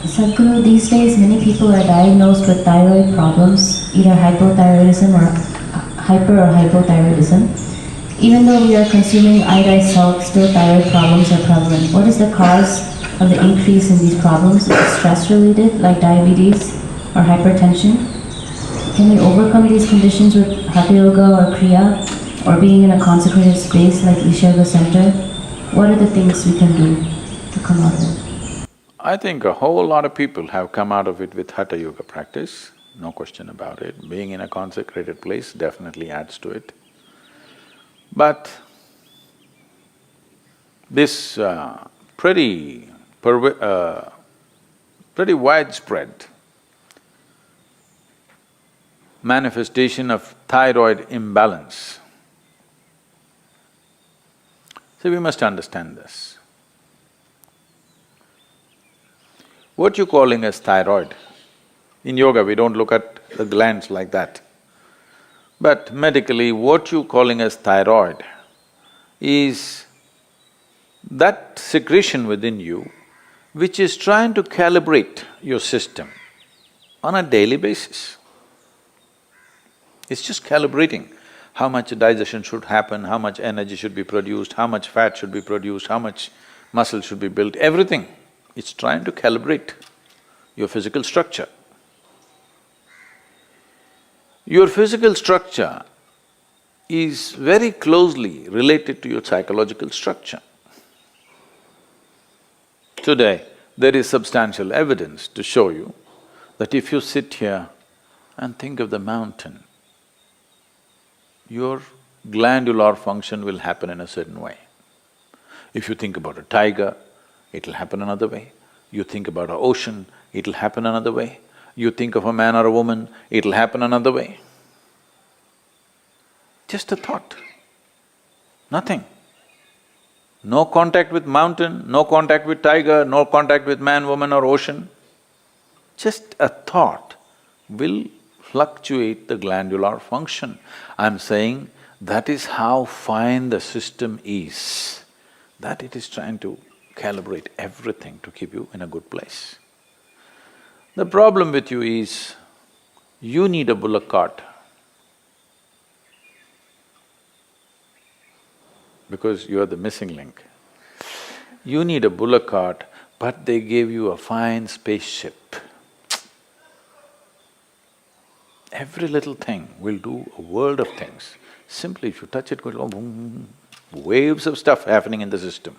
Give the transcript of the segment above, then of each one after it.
Sadhguru, these days many people are diagnosed with thyroid problems, either hypothyroidism or hyper or hypothyroidism. Even though we are consuming iodized salt, still thyroid problems are prevalent. What is the cause of the increase in these problems? Is it stress related, like diabetes or hypertension? Can we overcome these conditions with Hatha Yoga or Kriya, or being in a consecrated space like Isha Yoga Center? What are the things we can do to come out of it? I think a whole lot of people have come out of it with Hatha Yoga practice, no question about it. Being in a consecrated place definitely adds to it. But this pretty widespread manifestation of thyroid imbalance. So we must understand this. What you're calling as thyroid, in yoga we don't look at the glands like that. But medically, what you're calling as thyroid is that secretion within you which is trying to calibrate your system on a daily basis. It's just calibrating how much digestion should happen, how much energy should be produced, how much fat should be produced, how much muscle should be built, everything. It's trying to calibrate your physical structure. Your physical structure is very closely related to your psychological structure. Today, there is substantial evidence to show you that if you sit here and think of the mountain, your glandular function will happen in a certain way. If you think about a tiger, it'll happen another way. You think about an ocean, it'll happen another way. You think of a man or a woman, it'll happen another way. Just a thought, nothing. No contact with mountain, no contact with tiger, no contact with man, woman or ocean. Just a thought will fluctuate the glandular function. I'm saying that is how fine the system is, that it is trying to calibrate everything to keep you in a good place. The problem with you is, you need a bullock cart because you are the missing link. You need a bullock cart, but they gave you a fine spaceship. Every little thing will do a world of things. Simply if you touch it, go boom, waves of stuff happening in the system.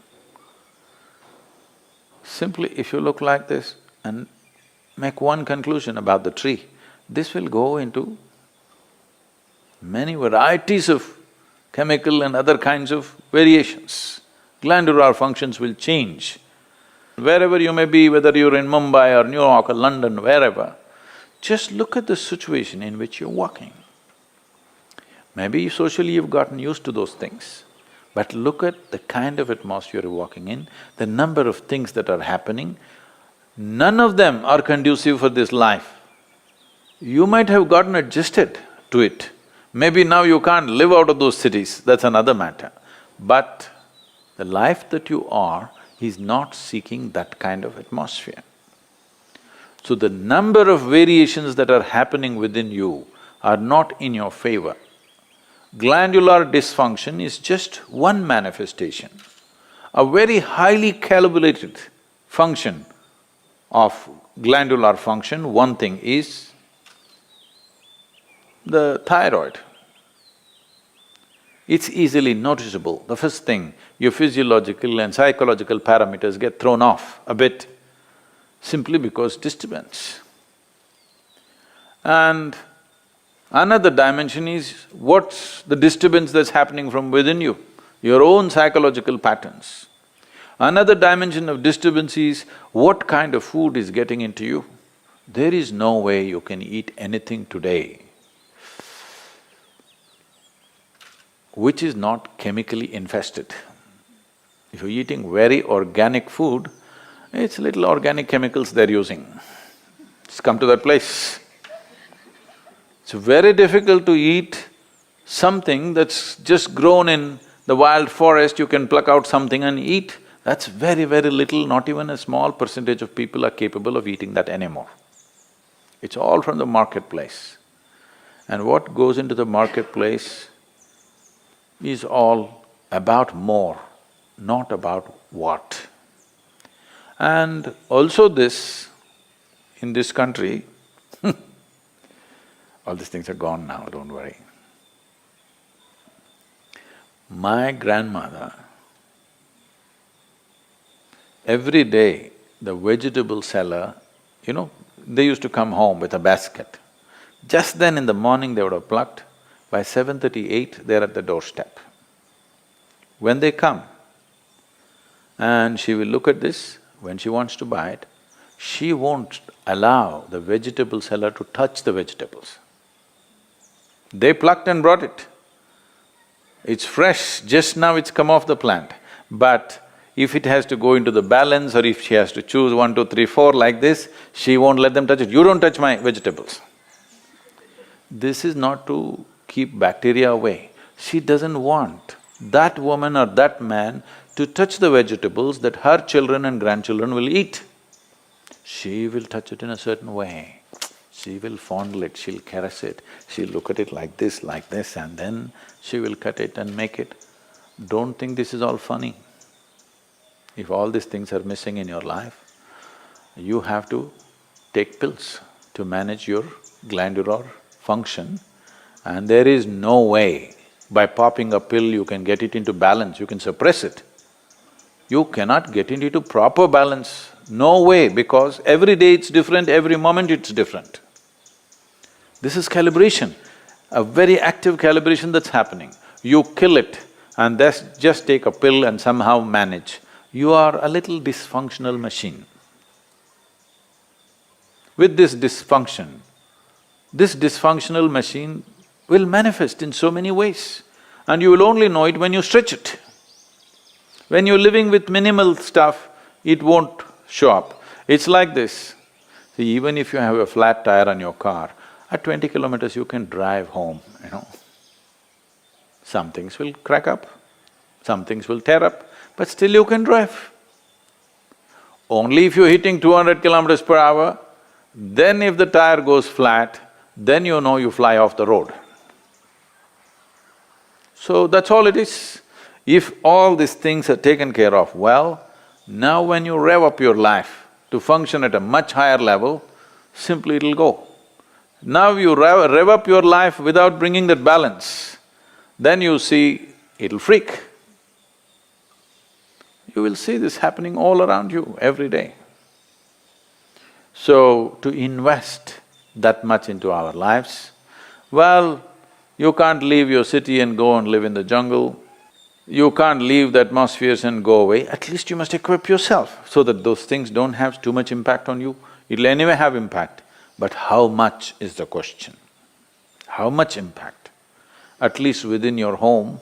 Simply if you look like this and make one conclusion about the tree, this will go into many varieties of chemical and other kinds of variations. Glandular functions will change. Wherever you may be, whether you're in Mumbai or New York or London, wherever, just look at the situation in which you're walking. Maybe socially you've gotten used to those things, but look at the kind of atmosphere you're walking in, the number of things that are happening, none of them are conducive for this life. You might have gotten adjusted to it. Maybe now you can't live out of those cities, that's another matter. But the life that you are is not seeking that kind of atmosphere. So the number of variations that are happening within you are not in your favor. Glandular dysfunction is just one manifestation. A very highly calibrated function of glandular function, one thing is the thyroid. It's easily noticeable. The first thing, your physiological and psychological parameters get thrown off a bit simply because disturbance. And another dimension is what's the disturbance that's happening from within you, your own psychological patterns. Another dimension of disturbance is what kind of food is getting into you. There is no way you can eat anything today which is not chemically infested. If you're eating very organic food, it's little organic chemicals they're using. It's come to that place. It's very difficult to eat something that's just grown in the wild forest. You can pluck out something and eat. That's very, very little, not even a small percentage of people are capable of eating that anymore. It's all from the marketplace. And what goes into the marketplace is all about more, not about what. And also this, in this country, all these things are gone now, don't worry. My grandmother, every day the vegetable seller, they used to come home with a basket. Just then in the morning they would have plucked, by 7:38 they're at the doorstep. When they come, and she will look at this, when she wants to buy it, she won't allow the vegetable seller to touch the vegetables. They plucked and brought it. It's fresh, just now it's come off the plant. But if it has to go into the balance or if she has to choose 1, 2, 3, 4 like this, she won't let them touch it. You don't touch my vegetables. This is not to keep bacteria away. She doesn't want that woman or that man to touch the vegetables that her children and grandchildren will eat. She will touch it in a certain way. She will fondle it, she'll caress it, she'll look at it like this, and then she will cut it and make it. Don't think this is all funny. If all these things are missing in your life, you have to take pills to manage your glandular function, and there is no way by popping a pill you can get it into balance, you can suppress it. You cannot get it into proper balance, no way, because every day it's different, every moment it's different. This is calibration, a very active calibration that's happening. You kill it and just take a pill and somehow manage. You are a little dysfunctional machine. With this dysfunctional machine will manifest in so many ways, and you will only know it when you stretch it. When you're living with minimal stuff, it won't show up. It's like this. See, even if you have a flat tire on your car, at 20 kilometers you can drive home, Some things will crack up, some things will tear up, but still you can drive. Only if you're hitting 200 kilometers per hour, then if the tire goes flat, then you know you fly off the road. So that's all it is. If all these things are taken care of well, now when you rev up your life to function at a much higher level, simply it'll go. Now you rev up your life without bringing that balance, then you see it'll freak. You will see this happening all around you every day. So, to invest that much into our lives, well, you can't leave your city and go and live in the jungle. You can't leave the atmospheres and go away. At least you must equip yourself so that those things don't have too much impact on you. It'll anyway have impact, but how much is the question? How much impact? At least within your home,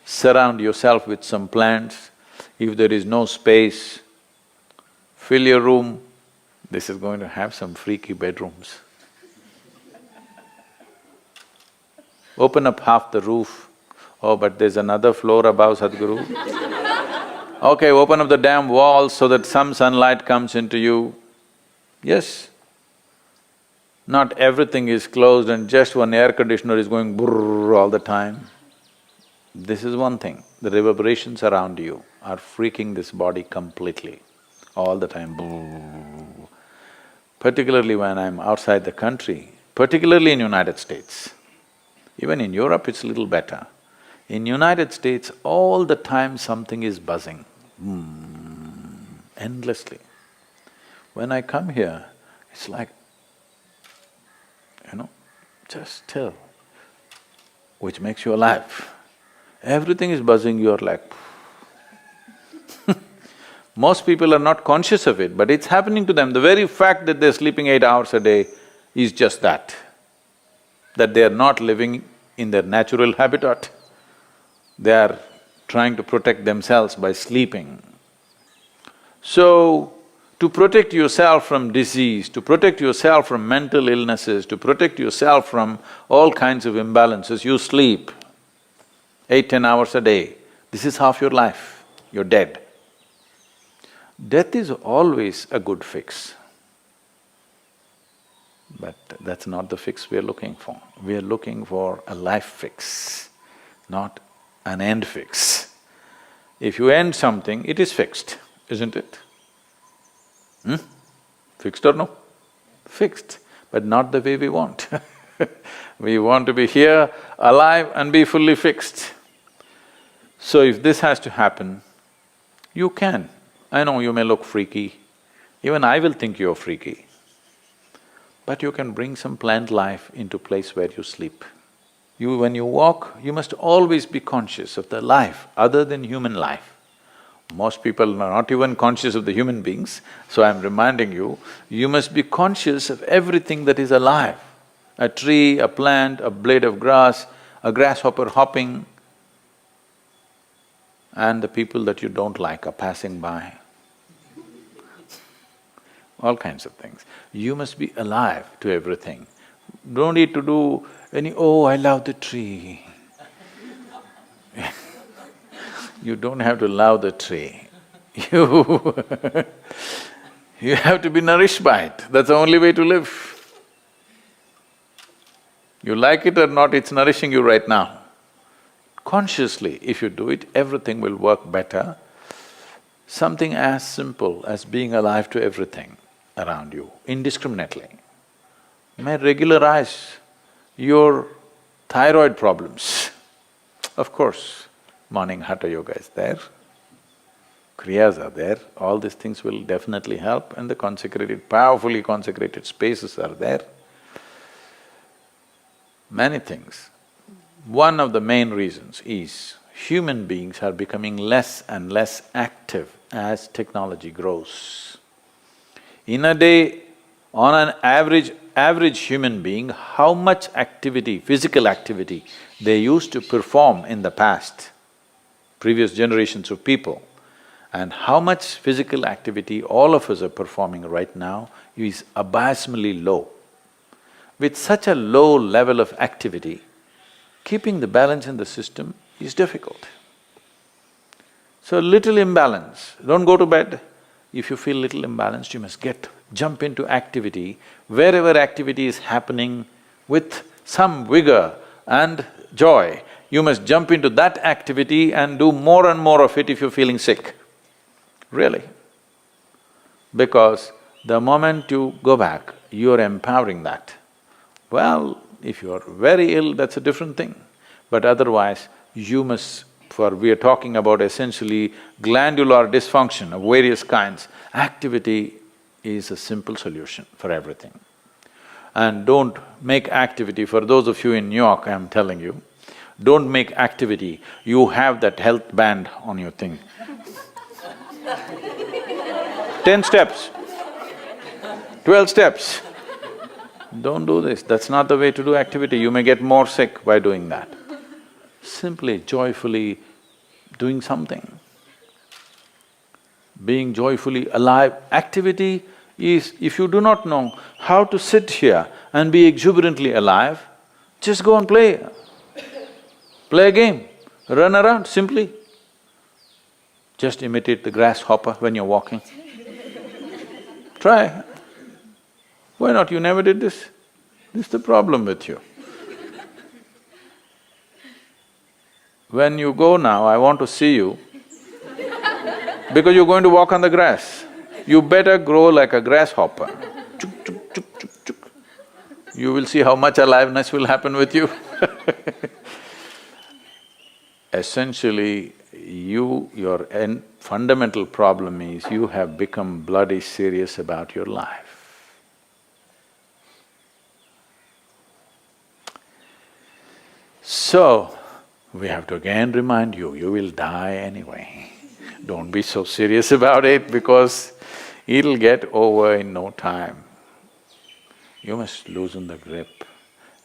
surround yourself with some plants. If there is no space, fill your room. This is going to have some freaky bedrooms. Open up half the roof. Oh, but there's another floor above, Sadhguru. Okay, open up the damn walls so that some sunlight comes into you. Yes. Not everything is closed and just one air conditioner is going brrrr all the time. This is one thing, the reverberations around you are freaking this body completely, all the time, brrrr. Particularly when I'm outside the country, particularly in United States. Even in Europe it's a little better. In United States, all the time something is buzzing, endlessly. When I come here, it's like, just still, which makes you alive. Everything is buzzing, you're like Most people are not conscious of it, but it's happening to them. The very fact that they're sleeping 8 hours a day is just that they are not living in their natural habitat. They are trying to protect themselves by sleeping. So, to protect yourself from disease, to protect yourself from mental illnesses, to protect yourself from all kinds of imbalances, you sleep 8, 10 hours a day. This is half your life, you're dead. Death is always a good fix. But that's not the fix we are looking for. We are looking for a life fix, not an end fix. If you end something, it is fixed, isn't it? Fixed or no? Fixed, but not the way we want. We want to be here, alive and be fully fixed. So if this has to happen, you can. I know you may look freaky, even I will think you're freaky. But you can bring some plant life into place where you sleep. When you walk, you must always be conscious of the life other than human life. Most people are not even conscious of the human beings, so I'm reminding you, you must be conscious of everything that is alive. A tree, a plant, a blade of grass, a grasshopper hopping, and the people that you don't like are passing by. All kinds of things. You must be alive to everything. Don't need to do any, oh, I love the tree. You don't have to love the tree. You have to be nourished by it. That's the only way to live. You like it or not, it's nourishing you right now. Consciously, if you do it, everything will work better. Something as simple as being alive to everything around you indiscriminately may regularize your thyroid problems. Of course, morning hatha yoga is there, kriyas are there, all these things will definitely help, and the consecrated, powerfully consecrated spaces are there. Many things. One of the main reasons is human beings are becoming less and less active as technology grows. In a day, on an average human being, how much activity, physical activity they used to perform in the past, previous generations of people, and how much physical activity all of us are performing right now is abysmally low. With such a low level of activity, keeping the balance in the system is difficult. So little imbalance, don't go to bed. If you feel little imbalanced, you must jump into activity. Wherever activity is happening with some vigor and joy, you must jump into that activity and do more and more of it if you're feeling sick. Really. Because the moment you go back, you're empowering that. Well, if you're very ill, that's a different thing. But otherwise, you must… we are talking about essentially glandular dysfunction of various kinds. Activity is a simple solution for everything. And don't make activity, for those of you in New York, I'm telling you, don't make activity, you have that health band on your thing. 10 steps, 12 steps. Don't do this, that's not the way to do activity, you may get more sick by doing that. Simply, joyfully doing something. Being joyfully alive. Activity is, if you do not know how to sit here and be exuberantly alive, just go and play. Play a game, run around simply. Just imitate the grasshopper when you're walking. Try. Why not? You never did this? This is the problem with you. When you go now, I want to see you because you're going to walk on the grass. You better grow like a grasshopper. Chuk, chuk, chuk, chuk, chuk. You will see how much aliveness will happen with you. Essentially, your fundamental problem is you have become bloody serious about your life. So, we have to again remind you, you will die anyway. Don't be so serious about it because it'll get over in no time. You must loosen the grip.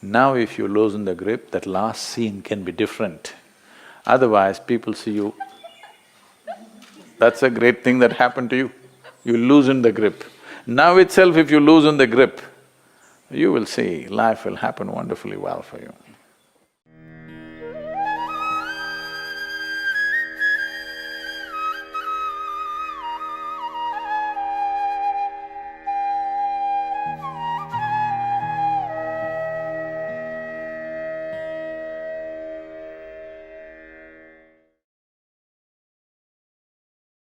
Now if you loosen the grip, that last scene can be different. Otherwise, people see you, that's a great thing that happened to you. You loosen the grip. Now itself if you loosen the grip, you will see life will happen wonderfully well for you.